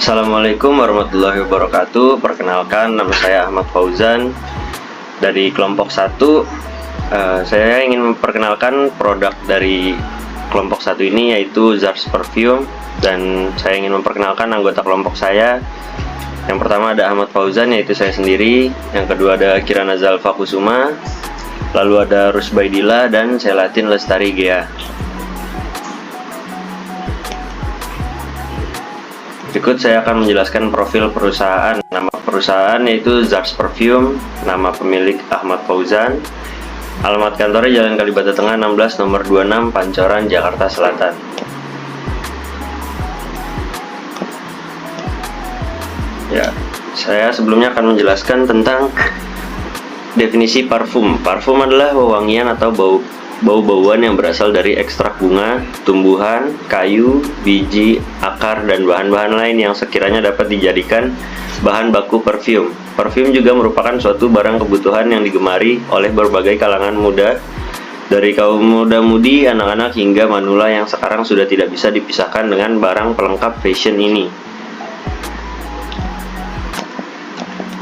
Assalamualaikum warahmatullahi wabarakatuh. Perkenalkan, nama saya Ahmad Fauzan dari kelompok 1. Saya ingin memperkenalkan produk dari kelompok 1 ini, yaitu Zars Perfume, dan saya ingin memperkenalkan anggota kelompok saya. Yang pertama ada Ahmad Fauzan, yaitu saya sendiri. Yang kedua ada Kirana Zalfa Kusuma, lalu ada Rusbaidila, dan Selatin Lestari Gea. Berikut saya akan menjelaskan profil perusahaan. Nama perusahaan yaitu Zars Perfume, nama pemilik Ahmad Fauzan, alamat kantornya Jalan Kalibata Tengah 16 nomor 26 Pancoran, Jakarta Selatan. Ya, saya sebelumnya akan menjelaskan tentang definisi parfum. Parfum adalah wewangian atau bau-bauan yang berasal dari ekstrak bunga, tumbuhan, kayu, biji, akar, dan bahan-bahan lain yang sekiranya dapat dijadikan bahan baku parfum. Parfum juga merupakan suatu barang kebutuhan yang digemari oleh berbagai kalangan muda, dari kaum muda-mudi, anak-anak, hingga manula yang sekarang sudah tidak bisa dipisahkan dengan barang pelengkap fashion ini.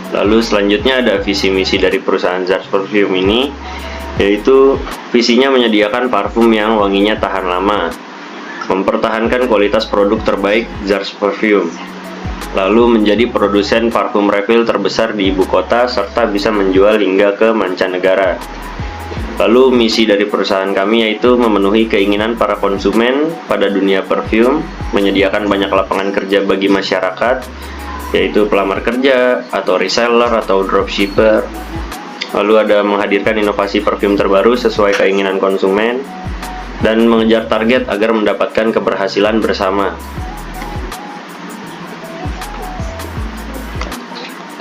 Lalu selanjutnya ada visi misi dari perusahaan Zars Perfume ini, yaitu visinya menyediakan parfum yang wanginya tahan lama, mempertahankan kualitas produk terbaik Zars Perfume, lalu menjadi produsen parfum refill terbesar di ibu kota, serta bisa menjual hingga ke mancanegara. Lalu misi dari perusahaan kami yaitu memenuhi keinginan para konsumen pada dunia parfum, menyediakan banyak lapangan kerja bagi masyarakat, yaitu pelamar kerja, atau reseller, atau dropshipper. Lalu ada menghadirkan inovasi parfum terbaru sesuai keinginan konsumen, dan mengejar target agar mendapatkan keberhasilan bersama.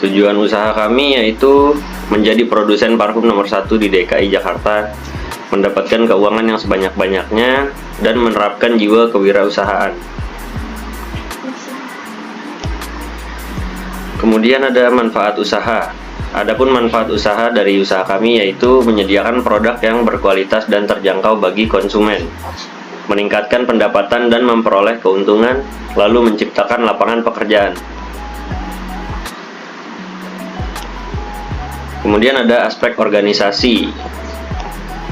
Tujuan usaha kami yaitu menjadi produsen parfum nomor 1 di DKI Jakarta, mendapatkan keuangan yang sebanyak-banyaknya, dan menerapkan jiwa kewirausahaan. Kemudian ada manfaat usaha. Adapun manfaat usaha dari usaha kami yaitu menyediakan produk yang berkualitas dan terjangkau bagi konsumen, meningkatkan pendapatan dan memperoleh keuntungan, lalu menciptakan lapangan pekerjaan. Kemudian ada aspek organisasi,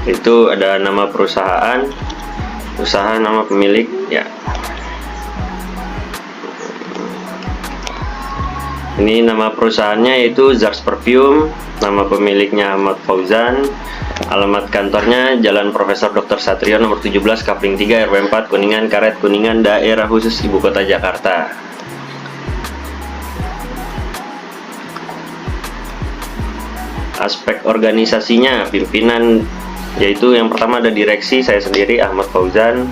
itu ada nama perusahaan, usaha, nama pemilik, ya. Ini nama perusahaannya yaitu Zars Perfume, nama pemiliknya Ahmad Fauzan, alamat kantornya Jalan Profesor Dr. Satrio nomor 17 Kapling 3 RW 4 Kuningan Karet Kuningan, daerah khusus ibu kota Jakarta. Aspek organisasinya, pimpinan, yaitu yang pertama ada direksi, saya sendiri Ahmad Fauzan.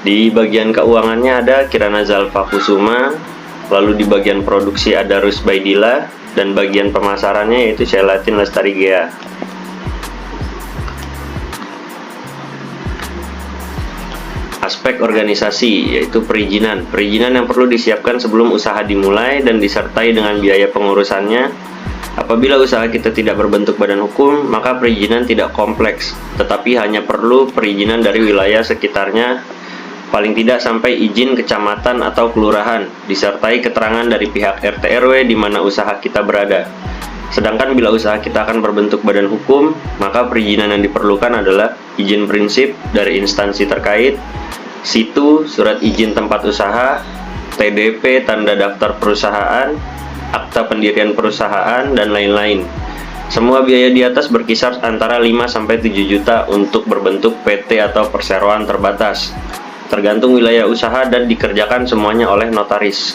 Di bagian keuangannya ada Kirana Zalfa Kusuma, lalu di bagian produksi ada Rusbaidila, dan bagian pemasarannya yaitu Selatin Lestari Gea. Aspek organisasi yaitu perizinan. Perizinan yang perlu disiapkan sebelum usaha dimulai dan disertai dengan biaya pengurusannya. Apabila usaha kita tidak berbentuk badan hukum, maka perizinan tidak kompleks, tetapi hanya perlu perizinan dari wilayah sekitarnya, paling tidak sampai izin kecamatan atau kelurahan, disertai keterangan dari pihak RT RW di mana usaha kita berada. Sedangkan bila usaha kita akan berbentuk badan hukum, maka perizinan yang diperlukan adalah izin prinsip dari instansi terkait, situ, surat izin tempat usaha, TDP, tanda daftar perusahaan, akta pendirian perusahaan, dan lain-lain. Semua biaya di atas berkisar antara 5-7 juta untuk berbentuk PT atau perseroan terbatas, tergantung wilayah usaha, dan dikerjakan semuanya oleh notaris.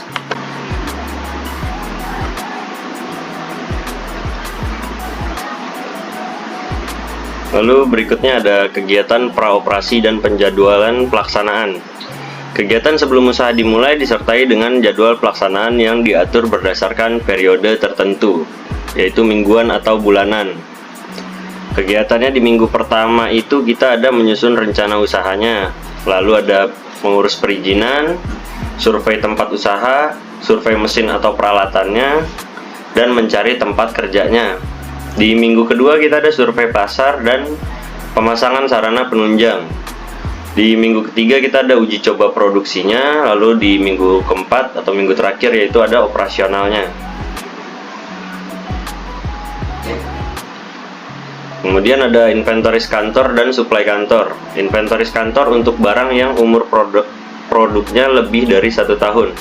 Lalu berikutnya ada kegiatan praoperasi dan penjadwalan pelaksanaan. Kegiatan sebelum usaha dimulai disertai dengan jadwal pelaksanaan yang diatur berdasarkan periode tertentu, yaitu mingguan atau bulanan. Kegiatannya di minggu pertama itu kita ada menyusun rencana usahanya, lalu ada mengurus perizinan, survei tempat usaha, survei mesin atau peralatannya, dan mencari tempat kerjanya. Di minggu kedua kita ada survei pasar dan pemasangan sarana penunjang. Di minggu ketiga kita ada uji coba produksinya, lalu di minggu keempat atau minggu terakhir yaitu ada operasionalnya. Kemudian ada inventoris kantor dan suplai kantor. Inventoris kantor untuk barang yang umur produknya lebih dari 1 tahun,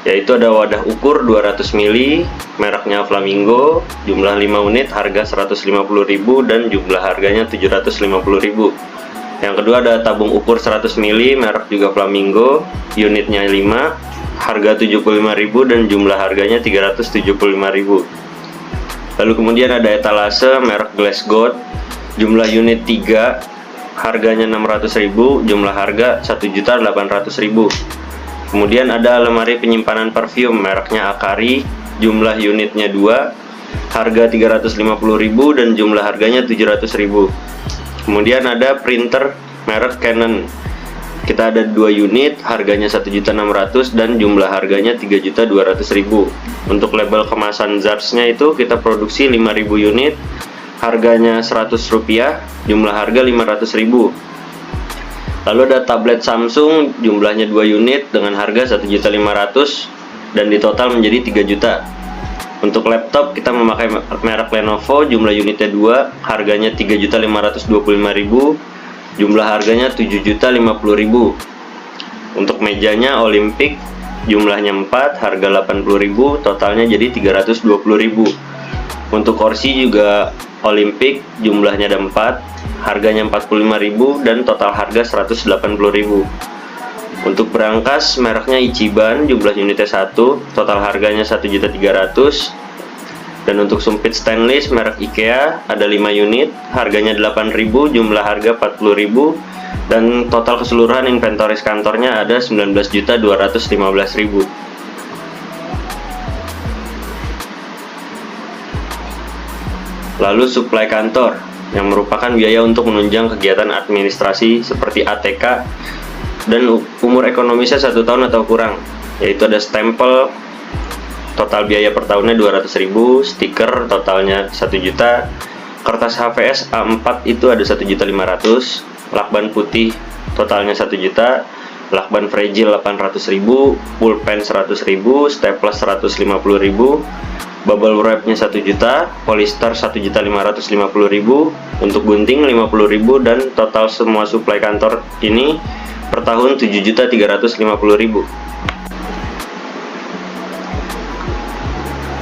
yaitu ada wadah ukur 200 ml, mereknya Flamingo, jumlah 5 unit, harga 150.000 dan jumlah harganya 750.000. Yang kedua ada tabung ukur 100 ml, merek juga Flamingo, unitnya 5, harga 75.000 dan jumlah harganya 375.000. Lalu kemudian ada etalase merek Glass Gold, jumlah unit 3, harganya 600.000, jumlah harga 1.800.000. Kemudian ada lemari penyimpanan parfum mereknya Akari, jumlah unitnya 2, harga 350.000 dan jumlah harganya 700.000. Kemudian ada printer merek Canon, kita ada 2 unit, harganya 1.600.000 dan jumlah harganya 3.200.000. Untuk label kemasan Zars-nya itu kita produksi 5.000 unit, harganya Rp100, jumlah harga 500.000. Lalu ada tablet Samsung, jumlahnya 2 unit dengan harga 1.500.000 dan di total menjadi 3 juta. Untuk laptop kita memakai merek Lenovo, jumlah unitnya 2, harganya 3.525.000, jumlah harganya 7.050.000. Untuk mejanya Olympic, jumlahnya 4, harga 80.000, totalnya jadi 320.000. Untuk kursi juga Olympic, jumlahnya ada 4, harganya 45.000 dan total harga 180.000. Untuk berangkas mereknya Ichiban, jumlah unitnya 1, total harganya 1.300.000. Dan untuk sumpit stainless merek IKEA ada 5 unit, harganya 8.000, jumlah harga 40.000 dan total keseluruhan inventoris kantornya ada 19.215.000. Lalu suplai kantor yang merupakan biaya untuk menunjang kegiatan administrasi seperti ATK dan umur ekonomisnya 1 tahun atau kurang, yaitu ada stempel, total biaya per tahunnya 200.000, stiker totalnya 1 juta, kertas HVS A4 itu ada 1.500.000, lakban putih totalnya 1 juta, lakban fragile 800.000, pulpen 100.000, staples 150.000, bubble wrapnya 1 juta, polyester 1.550.000, untuk gunting 50.000 dan total semua suplai kantor ini per tahun 7.350.000.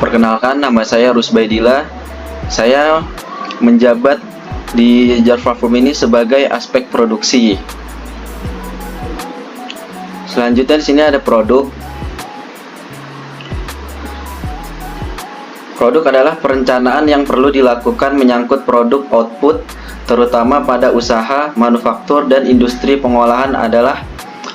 Perkenalkan, nama saya Rusbaidillah. Saya menjabat di Zars Parfum ini sebagai aspek produksi. Selanjutnya di sini ada produk. Produk adalah perencanaan yang perlu dilakukan menyangkut produk output, terutama pada usaha, manufaktur, dan industri pengolahan adalah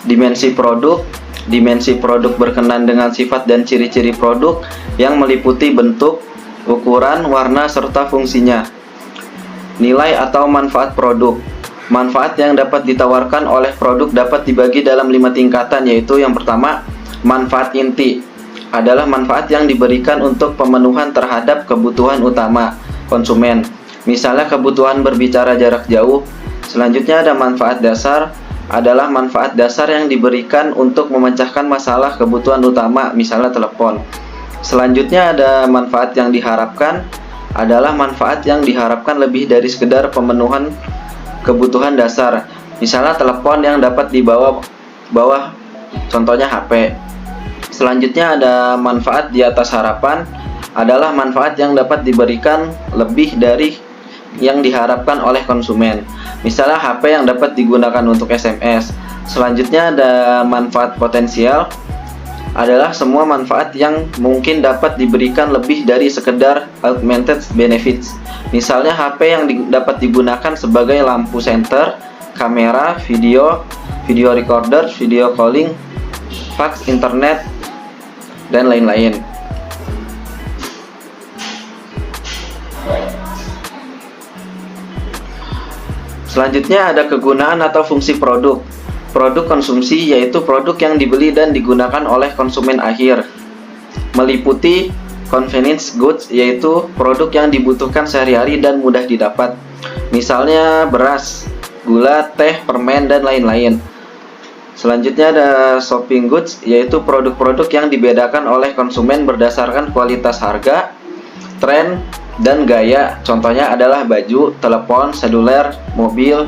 dimensi produk. Dimensi produk berkenan dengan sifat dan ciri-ciri produk yang meliputi bentuk, ukuran, warna, serta fungsinya. Nilai atau manfaat produk. Manfaat yang dapat ditawarkan oleh produk dapat dibagi dalam 5 tingkatan, yaitu yang pertama, manfaat inti. Adalah manfaat yang diberikan untuk pemenuhan terhadap kebutuhan utama konsumen. Misalnya kebutuhan berbicara jarak jauh. Selanjutnya ada manfaat dasar, adalah manfaat dasar yang diberikan untuk memecahkan masalah kebutuhan utama, misalnya telepon. Selanjutnya ada manfaat yang diharapkan, adalah manfaat yang diharapkan lebih dari sekedar pemenuhan kebutuhan dasar, misalnya telepon yang dapat dibawa contohnya HP. Selanjutnya ada manfaat di atas harapan, adalah manfaat yang dapat diberikan lebih dari yang diharapkan oleh konsumen, misalnya HP yang dapat digunakan untuk SMS. Selanjutnya ada manfaat potensial, adalah semua manfaat yang mungkin dapat diberikan lebih dari sekedar augmented benefits, misalnya HP yang dapat digunakan sebagai lampu senter, kamera, video recorder, video calling, fax, internet, dan lain-lain. Selanjutnya ada kegunaan atau fungsi produk. Produk konsumsi yaitu produk yang dibeli dan digunakan oleh konsumen akhir. Meliputi convenience goods yaitu produk yang dibutuhkan sehari-hari dan mudah didapat. Misalnya beras. gula, teh, permen, dan lain-lain. Selanjutnya ada shopping goods, yaitu produk-produk yang dibedakan oleh konsumen berdasarkan kualitas harga, tren, dan gaya. Contohnya adalah baju, telepon, seluler, mobil,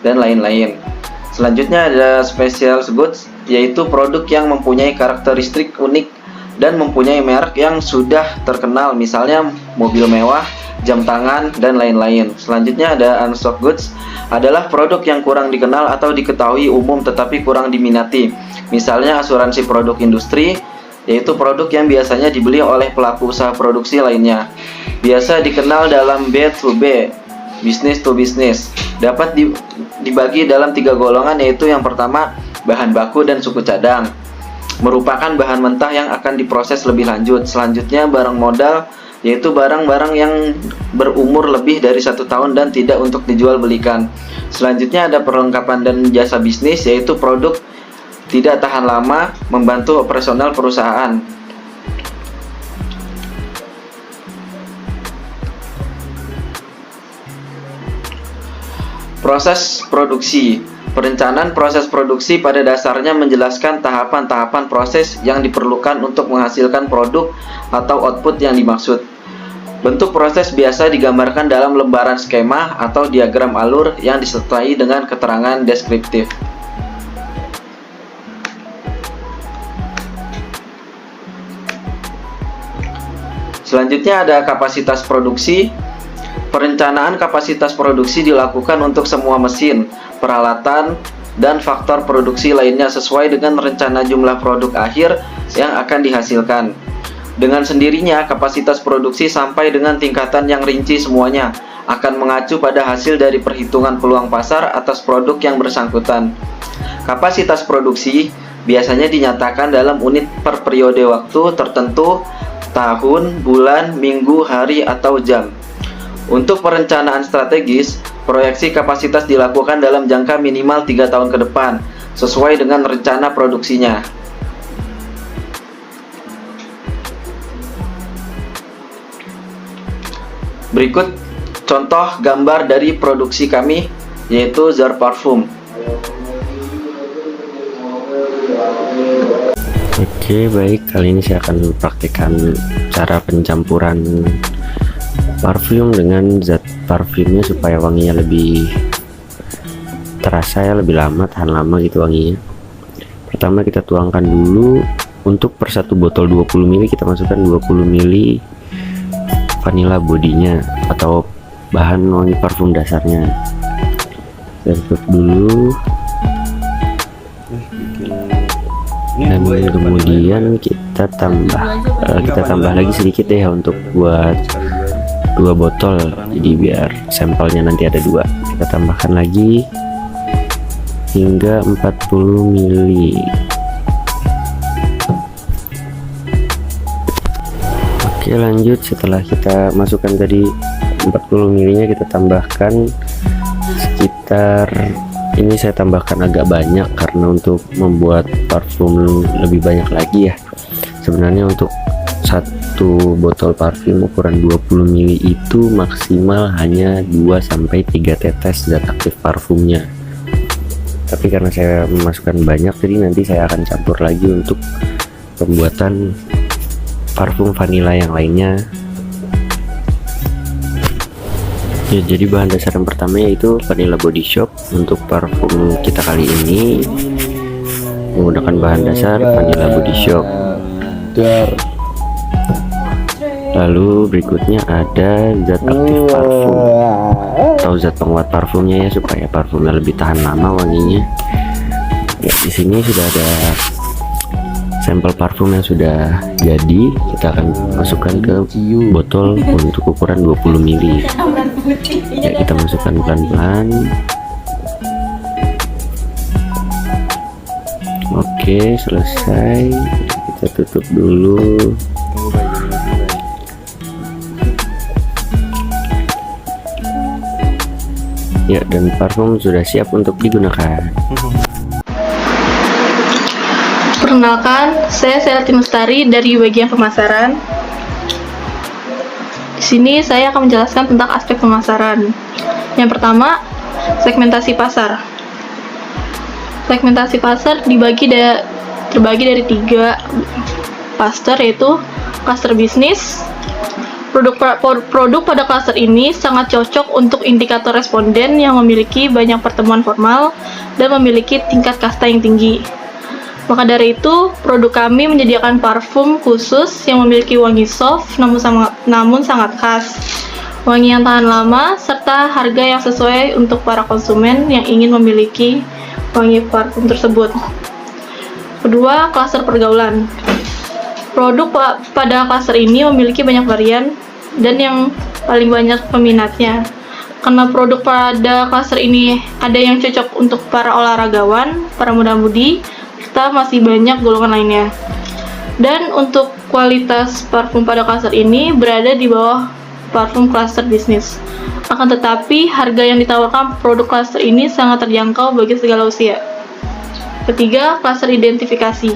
dan lain-lain. Selanjutnya ada special goods, yaitu produk yang mempunyai karakteristik unik dan mempunyai merek yang sudah terkenal, misalnya mobil mewah, jam tangan, dan lain-lain. Selanjutnya ada unstock goods, adalah produk yang kurang dikenal atau diketahui umum tetapi kurang diminati. Misalnya asuransi produk industri, yaitu produk yang biasanya dibeli oleh pelaku usaha produksi lainnya. Biasa dikenal dalam B2B, business to business. Dapat dibagi dalam 3 golongan, yaitu yang pertama bahan baku dan suku cadang, merupakan bahan mentah yang akan diproses lebih lanjut. Selanjutnya barang modal, yaitu barang-barang yang berumur lebih dari 1 tahun dan tidak untuk dijual belikan. Selanjutnya ada perlengkapan dan jasa bisnis, yaitu produk tidak tahan lama, membantu operasional perusahaan. Proses produksi. Perencanaan proses produksi pada dasarnya menjelaskan tahapan-tahapan proses yang diperlukan untuk menghasilkan produk atau output yang dimaksud. Bentuk proses biasa digambarkan dalam lembaran skema atau diagram alur yang disertai dengan keterangan deskriptif. Selanjutnya ada kapasitas produksi. Perencanaan kapasitas produksi dilakukan untuk semua mesin, peralatan, dan faktor produksi lainnya sesuai dengan rencana jumlah produk akhir yang akan dihasilkan. Dengan sendirinya, kapasitas produksi sampai dengan tingkatan yang rinci semuanya akan mengacu pada hasil dari perhitungan peluang pasar atas produk yang bersangkutan. Kapasitas produksi biasanya dinyatakan dalam unit per periode waktu tertentu, tahun, bulan, minggu, hari, atau jam. Untuk perencanaan strategis, proyeksi kapasitas dilakukan dalam jangka minimal 3 tahun ke depan, sesuai dengan rencana produksinya. Berikut contoh gambar dari produksi kami, yaitu jar parfum. Oke, baik. Kali ini saya akan mempraktikkan cara pencampuran parfum dengan zat parfumnya supaya wanginya lebih terasa, ya, lebih lama, tahan lama gitu wanginya. Pertama kita tuangkan dulu. Untuk per 1 botol 20 ml kita masukkan 20 ml vanilla bodinya atau bahan wangi parfum dasarnya. Kita tutup dulu. Dan kemudian kita tambah lagi sedikit deh untuk buat 2 botol, jadi biar sampelnya nanti ada 2. Kita tambahkan lagi hingga 40 ml. Oke, lanjut. Setelah kita masukkan tadi 40 ml nya, kita tambahkan sekitar, ini saya tambahkan agak banyak karena untuk membuat parfum lebih banyak lagi ya. Sebenarnya untuk 1 botol parfum ukuran 20 ml itu maksimal hanya 2-3 tetes zat aktif parfumnya. Tapi karena saya memasukkan banyak, jadi nanti saya akan campur lagi untuk pembuatan parfum vanilla yang lainnya. Ya, jadi bahan dasar yang pertama yaitu vanilla body shop. Untuk parfum kita kali ini menggunakan bahan dasar vanilla body shop. Lalu berikutnya ada zat aktif parfum atau zat penguat parfumnya, ya, supaya parfumnya lebih tahan lama wanginya. Ya, di sini sudah ada sampel parfum yang sudah jadi. Kita akan masukkan ke botol untuk ukuran 20 ml. Ya, kita masukkan pelan-pelan. Oke, selesai. Kita tutup dulu. Ya, dan parfum sudah siap untuk digunakan. Perkenalkan, saya Selati Mustari dari bagian pemasaran. Di sini saya akan menjelaskan tentang aspek pemasaran. Yang pertama, Segmentasi pasar. Segmentasi pasar terbagi dari 3 klaster, yaitu klaster bisnis. Produk pada klaster ini sangat cocok untuk indikator responden yang memiliki banyak pertemuan formal dan memiliki tingkat kasta yang tinggi. Maka dari itu, produk kami menyediakan parfum khusus yang memiliki wangi soft namun sangat khas, wangi yang tahan lama, serta harga yang sesuai untuk para konsumen yang ingin memiliki wangi parfum tersebut. Kedua, klaster pergaulan. Produk pada klaster ini memiliki banyak varian dan yang paling banyak peminatnya. Karena produk pada klaster ini ada yang cocok untuk para olahragawan, para muda-mudi, serta masih banyak golongan lainnya. Dan untuk kualitas parfum pada klaster ini berada di bawah parfum klaster bisnis. Akan tetapi, harga yang ditawarkan produk klaster ini sangat terjangkau bagi segala usia. Ketiga, klaster identifikasi.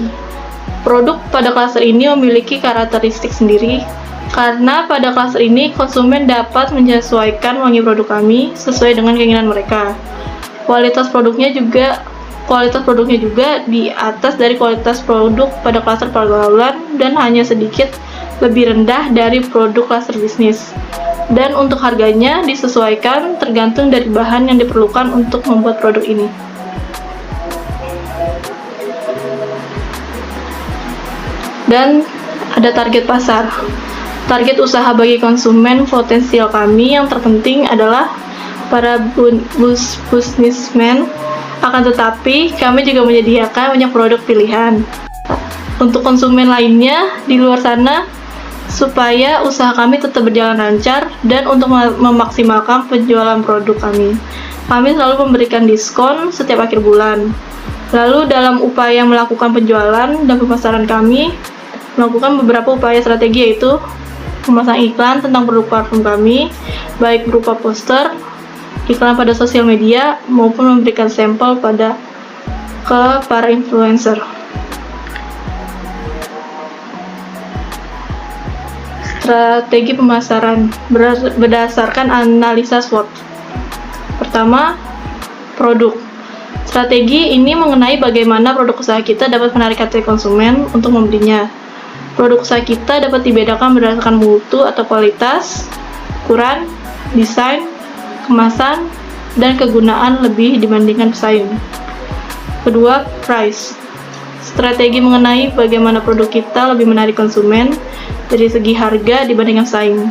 Produk pada klaster ini memiliki karakteristik sendiri, karena pada klaster ini konsumen dapat menyesuaikan wangi produk kami sesuai dengan keinginan mereka. Kualitas produknya juga di atas dari kualitas produk pada klaster pergaulan dan hanya sedikit lebih rendah dari produk klaster bisnis. Dan untuk harganya disesuaikan tergantung dari bahan yang diperlukan untuk membuat produk ini. Dan ada target pasar. Target usaha bagi konsumen potensial kami yang terpenting adalah para businessmen. Akan tetapi, kami juga menyediakan banyak produk pilihan untuk konsumen lainnya di luar sana, supaya usaha kami tetap berjalan lancar dan untuk memaksimalkan penjualan produk kami. Kami selalu memberikan diskon setiap akhir bulan. Lalu dalam upaya melakukan penjualan dan pemasaran kami melakukan beberapa upaya strategi, yaitu memasang iklan tentang produk parfum kami, baik berupa poster, iklan pada sosial media, maupun memberikan sampel ke para influencer. Strategi pemasaran berdasarkan analisa SWOT. Pertama, produk. Strategi ini mengenai bagaimana produk usaha kita dapat menarik hati konsumen untuk membelinya. Produk usaha kita dapat dibedakan berdasarkan mutu atau kualitas, ukuran, desain, kemasan, dan kegunaan lebih dibandingkan pesaing. Kedua, price. Strategi mengenai bagaimana produk kita lebih menarik konsumen dari segi harga dibandingkan pesaing.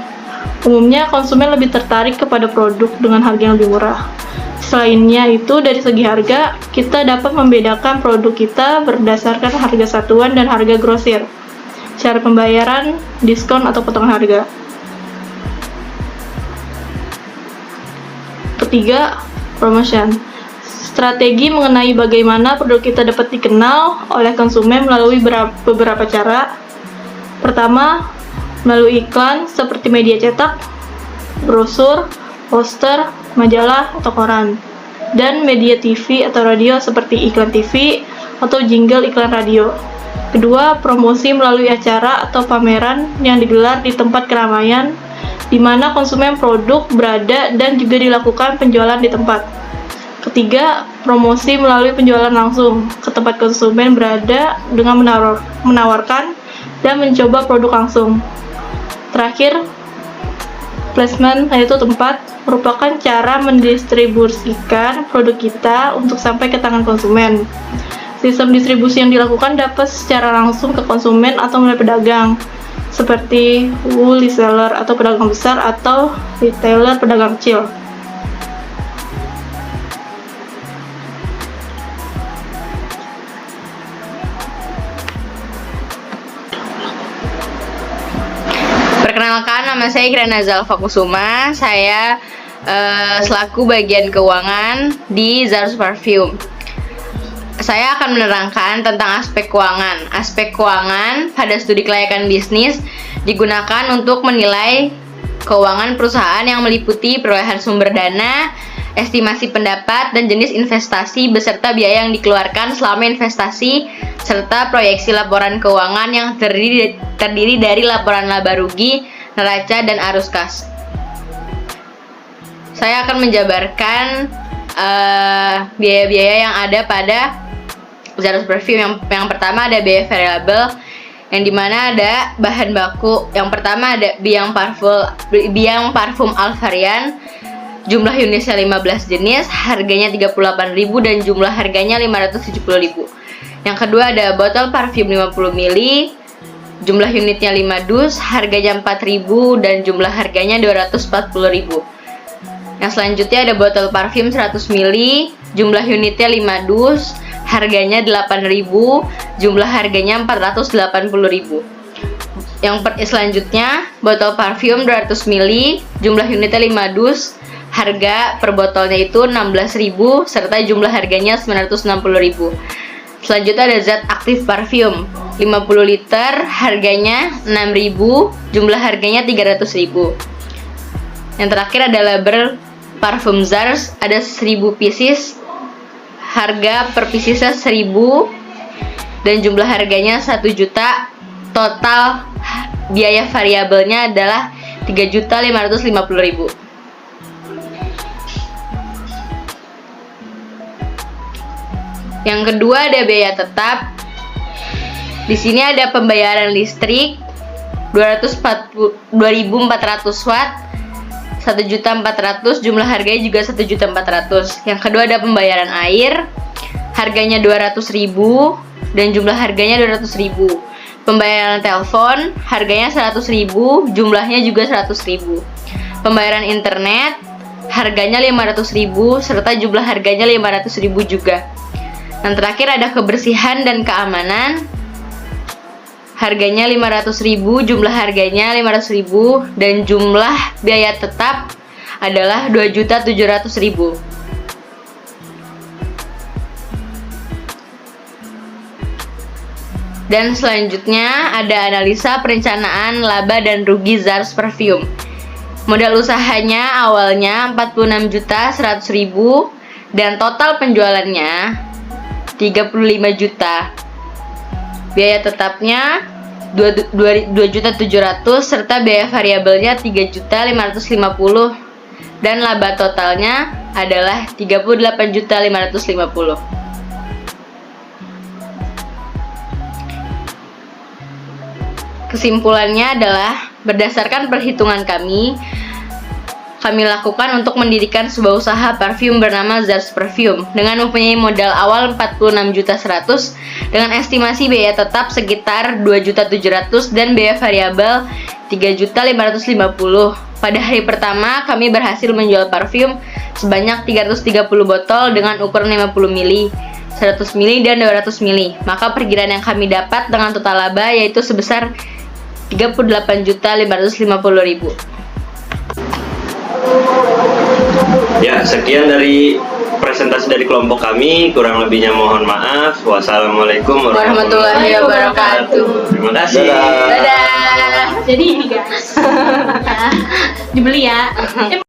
Umumnya, konsumen lebih tertarik kepada produk dengan harga yang lebih murah. Selainnya itu, dari segi harga, kita dapat membedakan produk kita berdasarkan harga satuan dan harga grosir, cara pembayaran, diskon atau potongan harga. Ketiga, promotion. Strategi mengenai bagaimana produk kita dapat dikenal oleh konsumen melalui beberapa cara. Pertama, melalui iklan seperti media cetak, brosur, poster, majalah, atau koran, dan media TV atau radio seperti iklan TV atau jingle iklan radio. Kedua, promosi melalui acara atau pameran yang digelar di tempat keramaian di mana konsumen produk berada dan juga dilakukan penjualan di tempat. Ketiga, promosi melalui penjualan langsung ke tempat konsumen berada dengan menawarkan dan mencoba produk langsung. Terakhir, placement, yaitu tempat, merupakan cara mendistribusikan produk kita untuk sampai ke tangan konsumen. Sistem distribusi yang dilakukan dapat secara langsung ke konsumen atau melalui pedagang, seperti wholesaler atau pedagang besar atau retailer pedagang kecil. Perkenalkan, nama saya Grana Zalfa Kusuma. Saya selaku bagian keuangan di Zarus Parfum. Saya akan menerangkan tentang aspek keuangan. Aspek keuangan pada studi kelayakan bisnis digunakan untuk menilai keuangan perusahaan yang meliputi perolehan sumber dana, estimasi pendapat, dan jenis investasi beserta biaya yang dikeluarkan selama investasi, serta proyeksi laporan keuangan yang terdiri dari laporan laba rugi, neraca, dan arus kas. Saya akan menjabarkan biaya-biaya yang ada pada Zaros Perfume. Yang pertama ada biaya variabel, yang dimana ada bahan baku. Yang pertama ada biang parfum Alvarian, jumlah unitnya 15 jenis, harganya 38.000 dan jumlah harganya 570.000. Yang kedua ada botol parfum 50 ml, jumlah unitnya 5 dus, harganya 4.000 dan jumlah harganya 240.000. Yang selanjutnya ada botol parfum 100 ml, jumlah unitnya 5 dus, harganya 8.000, jumlah harganya 480.000. Yang selanjutnya botol parfum 200 ml, jumlah unitnya 5 dus, harga per botolnya itu 16.000 serta jumlah harganya 960.000. Selanjutnya ada zat aktif parfum 50 liter, harganya 6.000, jumlah harganya 300.000. Yang terakhir ada label parfum Zars, ada 1.000 pieces, harga per piecesnya 1.000 dan jumlah harganya 1 juta. Total biaya variabelnya adalah 3.550.000. Yang kedua ada biaya tetap. Di sini ada pembayaran listrik 2.400 watt 1.400.000, jumlah harganya juga 1.400.000. Yang kedua ada pembayaran air, harganya 200.000 dan jumlah harganya 200.000. Pembayaran telepon, harganya 100.000, jumlahnya juga 100.000. Pembayaran internet, harganya 500.000 serta jumlah harganya 500.000 juga. Dan terakhir ada kebersihan dan keamanan, harganya 500.000, jumlah harganya 500.000 dan jumlah biaya tetap adalah 2.700.000. Dan selanjutnya ada analisa perencanaan laba dan rugi Zars Perfume. Modal usahanya awalnya 46.100.000 dan total penjualannya 35 juta. Biaya tetapnya 2.700.000 serta biaya variabelnya 3.550.000 dan laba totalnya adalah 38.550.000. Kesimpulannya adalah berdasarkan perhitungan kami lakukan untuk mendirikan sebuah usaha parfum bernama Zars Perfume dengan mempunyai modal awal 46.100.000 dengan estimasi biaya tetap sekitar 2.700.000 dan biaya variabel 3.550.000. Pada hari pertama kami berhasil menjual parfum sebanyak 330 botol dengan ukuran 50 ml, 100 ml dan 200 ml. Maka perkiraan yang kami dapat dengan total laba yaitu sebesar 38.550.000. Ya, sekian dari presentasi dari kelompok kami. Kurang lebihnya mohon maaf. Wassalamualaikum Warahmatullahi wabarakatuh. Terima kasih. Dadah. Dadah. Jadi ini guys, dibeli ya.